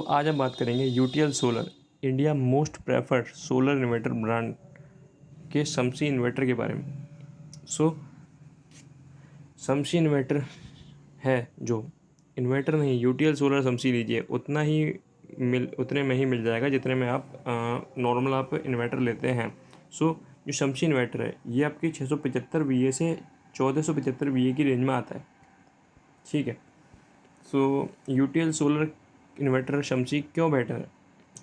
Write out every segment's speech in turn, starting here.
आज हम बात करेंगे UTL solar, India most preferred solar inverter brand के शमसी इन्वर्टर के बारे में। शमसी इन्वर्टर है जो इन्वर्टर नहीं, यूटीएल सोलर शमसी लीजिए, उतने में ही मिल जाएगा जितने में आप नॉर्मल आप इन्वर्टर लेते हैं। जो शमसी इन्वर्टर है ये आपकी 675 वीए से 1475 वीए की रेंज में आता है। ठीक है। यूटीएल सोलर इन्वर्टर शमसी क्यों बेटर है,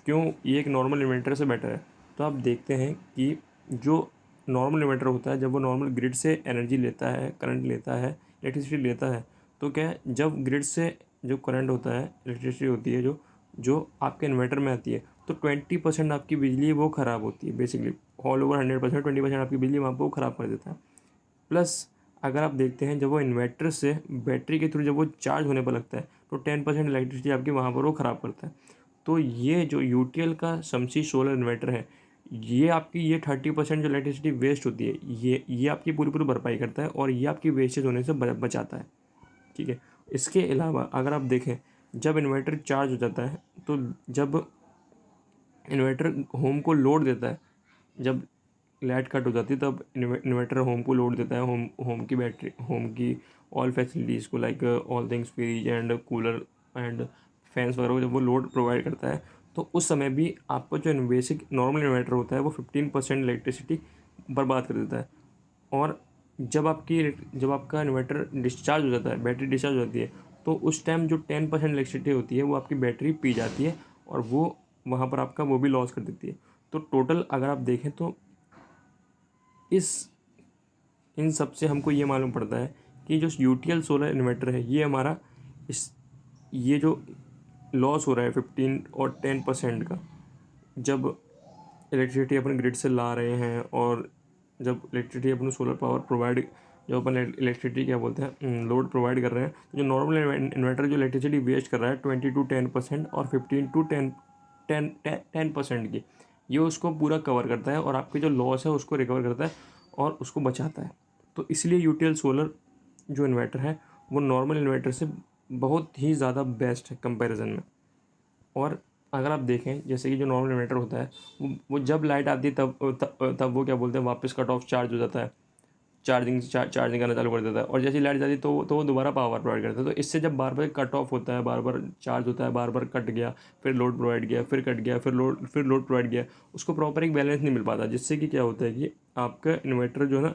क्यों ये एक नॉर्मल इन्वर्टर से बेटर है? तो आप देखते हैं कि जो नॉर्मल इन्वर्टर होता है, जब वो नॉर्मल ग्रिड से एनर्जी लेता है, करंट लेता है, इलेक्ट्रिसिटी लेता है, तो क्या है, जब ग्रिड से जो करंट होता है, इलेक्ट्रिसिटी होती है जो आपके इन्वर्टर में आती है, तो 20% आपकी बिजली वो ख़राब होती है। बेसिकली ऑल ओवर 100% 20% आपकी बिजली वहाँ पर वो ख़राब कर देता है। प्लस अगर आप देखते हैं, जब वो इन्वर्टर से बैटरी के थ्रू जब वो चार्ज होने पर लगता है, तो 10% इलेक्ट्रिसिटी आपकी वहाँ पर वो ख़राब करता है। तो ये जो यूटीएल का शमसी सोलर इन्वर्टर है, ये आपकी ये 30% जो इलेक्ट्रिसिटी वेस्ट होती है, ये आपकी पूरी पूरी भरपाई करता है और ये आपकी वेस्टेज होने से बचाता है। ठीक है। इसके अलावा अगर आप देखें, जब इन्वर्टर चार्ज हो जाता है, तो जब इन्वर्टर होम को लोड देता है, जब लाइट कट हो जाती है तब इन्वर्टर होम को लोड देता है, होम की बैटरी, होम की ऑल फैसिलिटीज़ को, like all things fridge and cooler and fans वगैरह को जब वो लोड प्रोवाइड करता है, तो उस समय भी आपका जो बेसिक नॉर्मल इन्वर्टर होता है वो 15% इलेक्ट्रिसिटी बर्बाद कर देता है। और जब आपका इन्वर्टर डिस्चार्ज हो जाता है, बैटरी डिस्चार्ज हो जाती है, तो उस टाइम जो 10% इलेक्ट्रिसिटी होती है वो आपकी बैटरी पी जाती है और वो वहाँ पर आपका वो भी लॉस कर देती है। तो टोटल अगर आप देखें तो इन सब से हमको ये मालूम पड़ता है कि जो यूटीएल सोलर इन्वर्टर है, ये हमारा ये जो लॉस हो रहा है 15 और 10% का, जब इलेक्ट्रिसिटी अपन ग्रिड से ला रहे हैं, और जब इलेक्ट्रिसिटी अपन सोलर पावर प्रोवाइड, जब अपन इलेक्ट्रिसिटी क्या बोलते हैं, लोड प्रोवाइड कर रहे हैं, तो जो नॉर्मल इन्वर्टर जो इलेक्ट्रिसिटी वेस्ट कर रहा है 20 to 10% और 15 to 10% की, ये उसको पूरा कवर करता है और आपके जो लॉस है उसको रिकवर करता है और उसको बचाता है। तो इसलिए यूटीएल सोलर जो इन्वर्टर है वो नॉर्मल इन्वर्टर से बहुत ही ज़्यादा बेस्ट है कंपैरिजन में। और अगर आप देखें, जैसे कि जो नॉर्मल इन्वर्टर होता है वो जब लाइट आती है तब वो क्या बोलते हैं, वापस कट ऑफ चार्ज हो जाता है, चार्जिंग करना चालू कर देता है, और जैसे लाइट जाती है तो वो दोबारा पावर प्रोवाइड करता है। तो इससे जब बार बार कट ऑफ होता है, बार बार चार्ज होता है, बार बार कट गया, फिर लोड प्रोवाइड किया, फिर कट गया, फिर लोड प्रोवाइड किया, उसको प्रॉपर एक बैलेंस नहीं मिल पाता, जिससे कि क्या होता है कि आपका इन्वर्टर जो है ना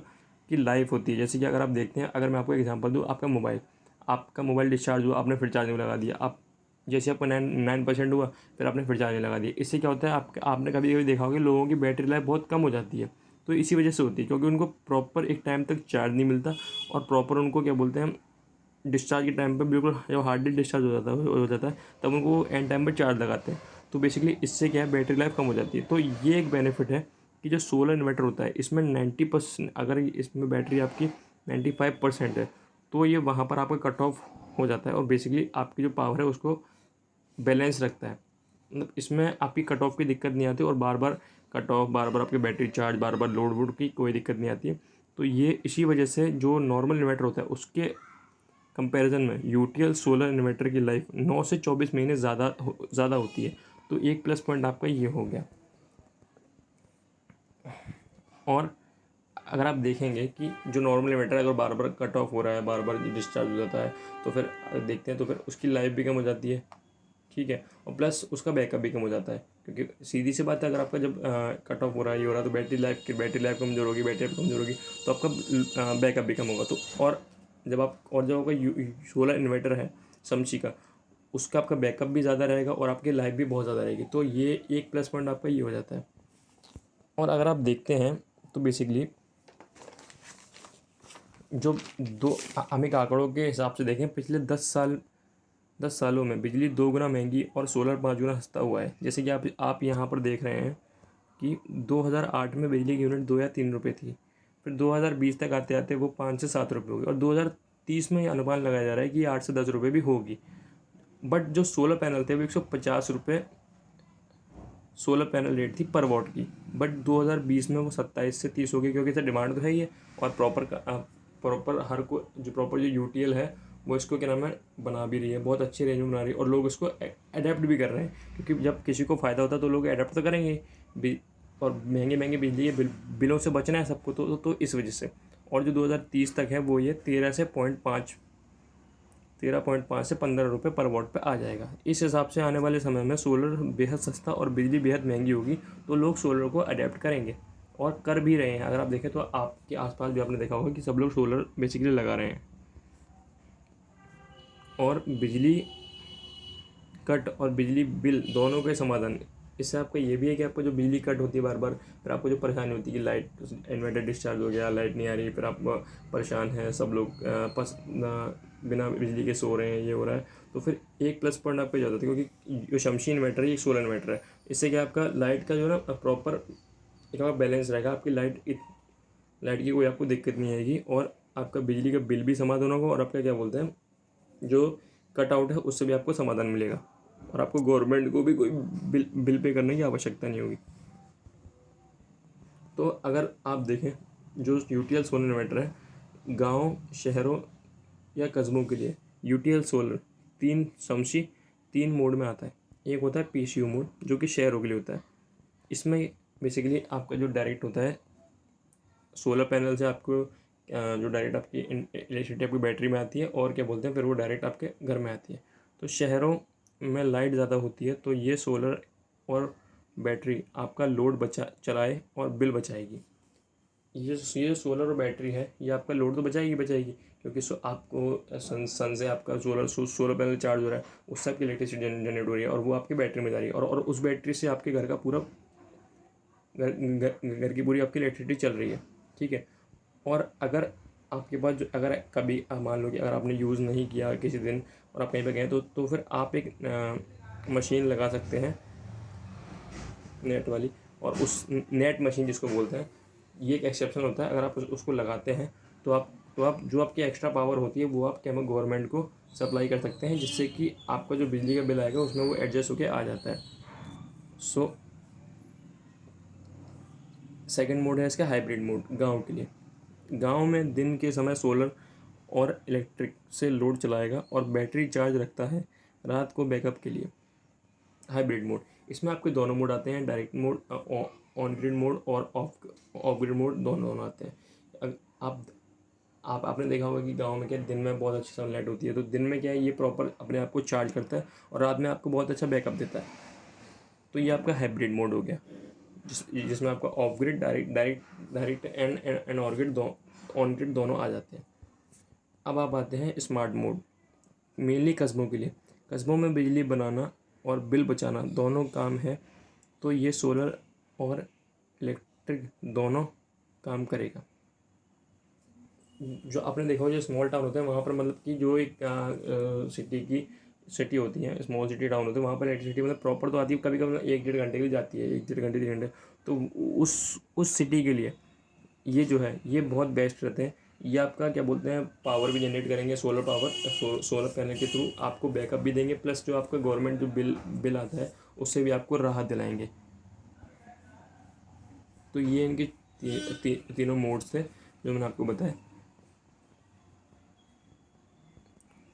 की लाइफ होती है। जैसे कि अगर आप देखते हैं, अगर मैं आपको एग्जांपल दूँ, आपका मोबाइल डिस्चार्ज हुआ, आपने फिर चार्जिंग लगा दिया, आप जैसे आपका 9% हुआ, फिर आपने फिर चार्जिंग लगा दिया, इससे क्या होता है, आपने कभी कभी देखा होगा कि लोगों की बैटरी लाइफ बहुत कम हो जाती है। तो इसी वजह से होती है, क्योंकि उनको प्रॉपर एक टाइम तक चार्ज नहीं मिलता, और प्रॉपर उनको क्या बोलते हैं, डिस्चार्ज के टाइम पे बिल्कुल जब हार्डली डिस्चार्ज हो जाता है तब उनको एंड टाइम पे चार्ज लगाते हैं। तो बेसिकली इससे क्या है, बैटरी लाइफ कम हो जाती है। तो ये एक बेनिफिट है कि जो सोलर इन्वर्टर होता है, इसमें 90%, अगर इसमें बैटरी आपकी 95% है, तो ये वहाँ पर आपका कट ऑफ हो जाता है और बेसिकली आपकी जो पावर है उसको बैलेंस रखता है। मतलब इसमें आपकी कट ऑफ की दिक्कत नहीं आती, और बार बार कट ऑफ, बार बार आपकी बैटरी चार्ज, बार बार लोड वोड की कोई दिक्कत नहीं आती है। तो ये इसी वजह से जो नॉर्मल इन्वर्टर होता है उसके कंपैरिजन में यूटीएल सोलर इन्वर्टर की लाइफ 9 से 24 महीने ज़्यादा होती है। तो एक प्लस पॉइंट आपका ये हो गया। और अगर आप देखेंगे कि जो नॉर्मल इन्वर्टर अगर बार बार कट ऑफ हो रहा है, बार बार डिस्चार्ज हो जाता है, तो फिर देखते हैं तो फिर उसकी लाइफ भी कम हो जाती है। ठीक है। और प्लस उसका बैकअप भी कम हो जाता है, क्योंकि सीधी सी बात है, अगर आपका जब कट ऑफ हो रहा है, ये हो रहा है, तो बैटरी लाइफ कमज़ोर होगी, बैटरी लाइफ कमज़ोर होगी, तो आपका बैकअप भी कम होगा। तो और जब आपका सोलर इन्वर्टर है शमसी का, उसका आपका बैकअप भी ज़्यादा रहेगा और आपकी लाइफ भी बहुत ज़्यादा रहेगी। तो ये एक प्लस पॉइंट आपका ये हो जाता है। और अगर आप देखते हैं तो बेसिकली जो हम एक आंकड़ों के हिसाब से देखें, पिछले 10 सालों में बिजली 2 गुना महंगी और सोलर 5 गुना सस्ता हुआ है। जैसे कि आप यहाँ पर देख रहे हैं कि 2008 में बिजली की यूनिट 2 या 3 रुपये थी, फिर 2020 तक आते आते वो 5 से 7 रुपये हो गई, और 2030 में अनुमान लगाया जा रहा है कि 8 से 10 रुपये भी होगी। बट जो सोलर पैनल थे वो 150 रुपये सोलर पैनल रेट थी पर वॉट की, बट 2020 में वो 27 से 30 हो गई, क्योंकि इससे डिमांड तो है ही है, और प्रॉपर हर को जो यूटीएल है वो इसको क्या नाम है बना भी रही है, बहुत अच्छी रेंज में बना रही है, और लोग इसको अडेप्ट भी कर रहे हैं, क्योंकि जब किसी को फ़ायदा होता है तो लोग अडेप्ट तो करेंगे भी। और महंगे महंगे बिजली के बिलों से बचना है सबको, तो इस वजह से। और जो 2030 तक है वो ये 13.5 से 15 रुपये पर वॉट पे आ जाएगा। इस हिसाब से आने वाले समय में सोलर बेहद सस्ता और बिजली बेहद महंगी होगी, तो लोग सोलर को अडेप्ट करेंगे और कर भी रहे हैं। अगर आप देखें तो आपके आसपास भी आपने देखा होगा कि सब लोग सोलर बेसिकली लगा रहे हैं। और बिजली कट और बिजली बिल दोनों के समाधान, इससे आपका ये भी है कि आपको जो बिजली कट होती है बार बार, फिर आपको जो परेशानी होती है कि लाइट इन्वर्टर डिस्चार्ज हो गया, लाइट नहीं आ रही, फिर आप परेशान हैं, सब लोग बिना बिजली के सो रहे हैं, ये हो रहा है, तो फिर एक प्लस पॉइंट आपको ज़्यादा होता है, क्योंकि जो शमशी इन्वर्टर है एक सोलर इन्वर्टर है। इससे क्या आपका लाइट का जो है ना प्रॉपर एक बैलेंस रहेगा, आपकी लाइट की कोई आपको दिक्कत नहीं आएगी, और आपका बिजली का बिल भी समाधान होगा, और आपका क्या बोलते हैं जो कट आउट है उससे भी आपको समाधान मिलेगा, और आपको गवर्नमेंट को भी कोई बिल पे करने की आवश्यकता नहीं होगी। तो अगर आप देखें जो यूटीएल सोलर इन्वर्टर है, गांव, शहरों या कस्बों के लिए यूटीएल सोलर तीन मोड में आता है। एक होता है पीसीयू मोड, जो कि शहरों के लिए होता है। इसमें बेसिकली आपका जो डायरेक्ट होता है सोलर पैनल से आपको जो डायरेक्ट आपकी इलेक्ट्रिसिटी आपकी बैटरी में आती है, और क्या बोलते हैं फिर वो डायरेक्ट आपके घर में आती है। तो शहरों में लाइट ज़्यादा होती है, तो ये सोलर और बैटरी आपका लोड चलाए और बिल बचाएगी। ये सोलर और बैटरी है, ये आपका लोड तो बचाएगी, क्योंकि आपको सन से आपका सोलर पैनल चार्ज हो रहा है, उससे आपकी इलेक्ट्रिसिटी जनरेट हो रही है, और वो आपकी बैटरी में जा रही है, और उस बैटरी से आपके घर का पूरा घर की पूरी आपकी इलेक्ट्रिसिटी चल रही है। ठीक है। और अगर आपके पास जो अगर कभी मान लो कि अगर आपने यूज़ नहीं किया किसी दिन और आप कहीं पे गए, तो फिर आप एक मशीन लगा सकते हैं नेट वाली, और उस नेट मशीन जिसको बोलते हैं, ये एक एक्सेप्शन होता है। अगर आप उसको लगाते हैं तो आप जो आपकी एक्स्ट्रा पावर होती है वो आप क्या गवर्नमेंट को सप्लाई कर सकते हैं, जिससे कि आपका जो बिजली का बिल आएगा उसमें वो एडजस्ट होकर आ जाता है। सो सेकंड मोड है इसका हाइब्रिड मोड, गांव के लिए। गांव में दिन के समय सोलर और इलेक्ट्रिक से लोड चलाएगा और बैटरी चार्ज रखता है रात को बैकअप के लिए। हाइब्रिड मोड, इसमें आपके दोनों मोड आते हैं, direct mode, on grid mode और ऑफ ग्रिड मोड, दोनों आते हैं। आपने देखा होगा कि गांव में क्या दिन में बहुत अच्छी सनलाइट होती है, तो दिन में क्या है ये प्रॉपर अपने आप को चार्ज करता है, और रात में आपको बहुत अच्छा बैकअप देता है। तो ये आपका हाइब्रिड मोड हो गया, जिसमें आपका of grid, direct and on grid दोनों आ जाते हैं। अब आप आते हैं स्मार्ट मोड, मेनली कस्बों के लिए। कस्बों में बिजली बनाना और बिल बचाना दोनों काम है, तो ये सोलर और इलेक्ट्रिक दोनों काम करेगा। जो आपने देखा हो जो स्मॉल टाउन होते हैं वहाँ पर मतलब कि जो एक सिटी होती है, स्मॉल सिटी टाउन होते हैं, वहाँ पर इलेक्ट्रिसिटी मतलब प्रॉपर तो आती है, कभी कभी 1-1.5 घंटे के लिए जाती है, 1-1.5 घंटे 3 घंटे, तो उस सिटी के लिए ये जो है ये बहुत बेस्ट रहते हैं। ये आपका क्या बोलते हैं पावर भी जनरेट करेंगे, सोलर पावर, सोलर पैनल के थ्रू आपको बैकअप भी देंगे, प्लस जो आपका गवर्नमेंट जो बिल आता है उससे भी आपको राहत दिलाएंगे। तो ये इनके तीनों मोड्स थे जो मैंने आपको बताया।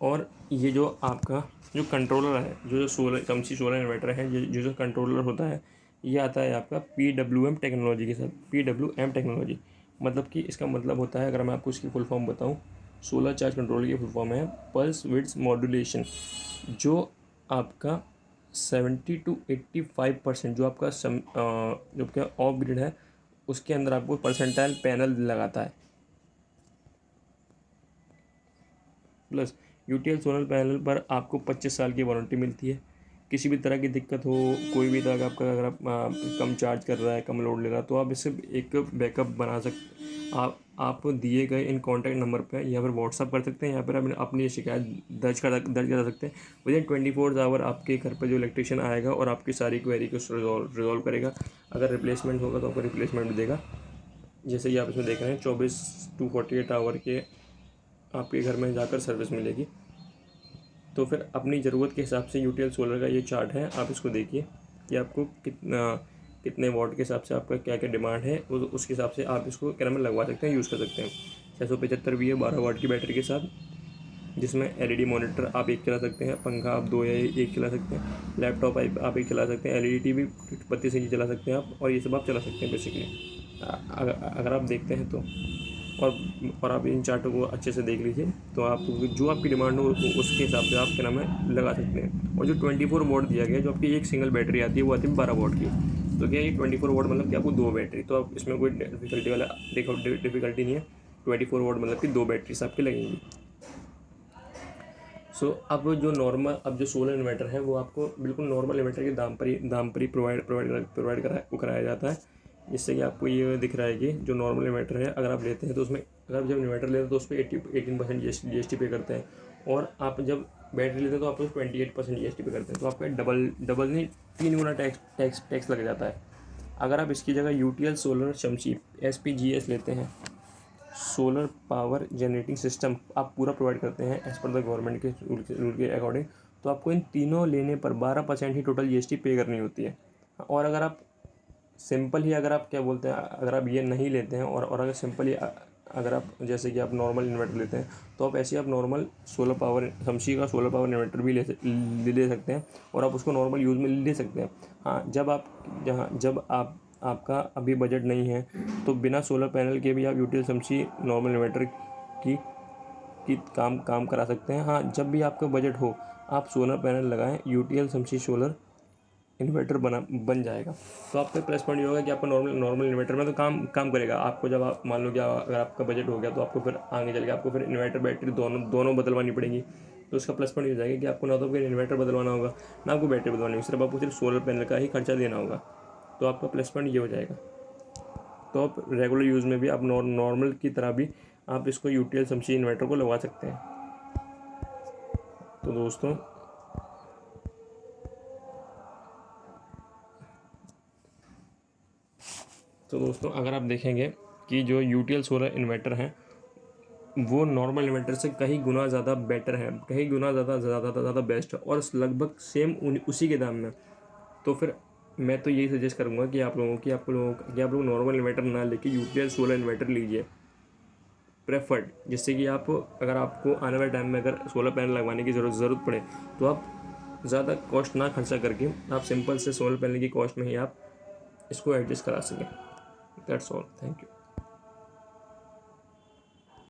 और ये जो आपका जो कंट्रोलर है, जो सोलर इन्वर्टर है, जो कंट्रोलर होता है, ये आता है आपका PWM टेक्नोलॉजी के साथ। PWM टेक्नोलॉजी मतलब कि इसका मतलब होता है, अगर मैं आपको इसकी फुल फॉर्म बताऊं, सोलर चार्ज कंट्रोलर की फुल फॉर्म है पल्स विड्थ मॉड्यूलेशन। जो आपका 70-85% जो आपका जो आपका ऑफ ग्रिड है उसके अंदर आपको परसेंटाइल पैनल लगाता है। प्लस यूटीएल सोलर पैनल पर आपको 25 साल की वारंटी मिलती है। किसी भी तरह की दिक्कत हो, कोई भी तरह का आपका अगर आप कम चार्ज कर रहा है, कम लोड ले रहा है, तो आप इससे एक बैकअप बना सकते। आप दिए गए इन कॉन्टैक्ट नंबर पर या फिर व्हाट्सअप कर सकते हैं, या फिर अपनी शिकायत दर्ज करा सकते हैं। विदिन 24 आवर आपके घर पर जो इलेक्ट्रिशियन आएगा और आपकी सारी क्वेरी को रिजॉल्व करेगा। अगर रिप्लेसमेंट होगा तो आपको रिप्लेसमेंट भी देगा। जैसे कि आप इसमें देख रहे हैं 24 to 48 आवर के आपके घर में जाकर सर्विस मिलेगी। तो फिर अपनी ज़रूरत के हिसाब से यूटीएल सोलर का ये चार्ट है, आप इसको देखिए कि आपको कितने वाट के हिसाब से आपका क्या क्या डिमांड है, उसके हिसाब से आप इसको क्या नाम लगवा सकते हैं, यूज़ कर सकते हैं। 675 वी है 12 वाट की बैटरी के साथ, जिसमें एलईडी मॉनिटर आप एक चला सकते हैं, पंखा आप 2 या 1 चला सकते हैं, लैपटॉप आप एक चला सकते हैं, एलईडी टीवी 32 इंच चला सकते हैं आप, और ये सब आप चला सकते हैं बेसिकली अगर आप देखते हैं तो। और आप इन चार्टों को अच्छे से देख लीजिए, तो आप जो आपकी डिमांड हो उसके हिसाब से आप क्या नाम है लगा सकते हैं। और जो 24 वोट दिया गया है, जो आपकी एक सिंगल बैटरी आती है वो आती है 12 वोट की। तो क्या ये 24 वोट मतलब कि आपको 2 बैटरी, तो आप इसमें कोई डिफिकल्टी नहीं है। 24 वोट मतलब कि 2 बैटरीज आपकी लगेंगी। अब जो सोलर इन्वर्टर है वो आपको बिल्कुल नॉर्मल इन्वर्टर के दाम पर ही प्रोवाइड कराया जाता है। जिससे कि आपको ये दिख रहा है कि जो नॉर्मल इन्वर्टर है अगर आप लेते हैं तो उसमें, अगर आप जब इन्वर्टर लेते हैं तो उस पर 18% GST पे करते हैं, और आप जब बैटरी लेते हैं तो आप उस 28% GST पे करते हैं। तो आपका डबल नहीं 3 गुना टैक्स लग जाता है। अगर आप इसकी जगह यूटीएल सोलर शमशी SPGS लेते हैं, सोलर पावर जनरेटिंग सिस्टम आप पूरा प्रोवाइड करते हैं एज़ पर द गवर्नमेंट के रूल के अकॉर्डिंग, तो आपको इन तीनों लेने पर 12% ही टोटल GST पे करनी होती है। और अगर आप सिंपल ही अगर आप क्या बोलते हैं, अगर आप ये नहीं लेते हैं और अगर सिंपल ही अगर आप जैसे कि आप नॉर्मल इन्वर्टर लेते हैं, तो आप ऐसे आप नॉर्मल सोलर पावर शमशी का सोलर पावर इन्वर्टर भी ले सकते हैं, और आप उसको नॉर्मल यूज़ में ले सकते हैं। हाँ, जब आपका अभी बजट नहीं है तो बिना सोलर पैनल के भी आप यूटीएल शमशी नॉर्मल इन्वर्टर की काम करा सकते हैं। हाँ, जब भी आपका बजट हो आप सोलर पैनल लगाएं, यूटीएल शमशी सोलर इन्वर्टर बन जाएगा। तो आपका प्लस पॉइंट ये होगा कि आपका नॉर्मल इन्वर्टर में तो काम करेगा। आपको जब आप मान लो कि अगर आपका बजट हो गया तो आपको फिर आगे चल के आपको फिर इन्वर्टर बैटरी दोनों बदलवानी पड़ेगी। तो उसका प्लस पॉइंट ये हो जाएगा कि आपको ना तो फिर इन्वर्टर बदलवाना होगा, ना आपको बैटरी बदलवानी होगी, सिर्फ आपको सिर्फ सोलर पैनल का ही खर्चा देना होगा। तो आपका प्लस पॉइंट ये हो जाएगा। तो आप रेगुलर यूज़ में भी आप नॉर्मल की तरह भी आप इसको यूटीएल शमशी इन्वर्टर को लगवा सकते हैं। तो दोस्तों अगर आप देखेंगे कि जो यूटीएल सोलर इन्वर्टर हैं वो नॉर्मल इन्वर्टर से कहीं गुना ज़्यादा बेटर है, कहीं गुना ज़्यादा बेस्ट है, और लगभग सेम उसी के दाम में। तो फिर मैं तो यही सजेस्ट करूँगा कि आप लोग नॉर्मल इन्वर्टर ना लेके यूटीएल सोलर इन्वर्टर लीजिए प्रेफर्ड, जिससे कि अगर आपको आने वाले टाइम में अगर सोलर पैनल लगवाने की ज़रूरत पड़े तो आप ज़्यादा कॉस्ट ना खर्चा करके आप सिंपल से सोलर पैनल की कॉस्ट में ही आप इसको एडजस्ट करा सकें। That's all, thank you.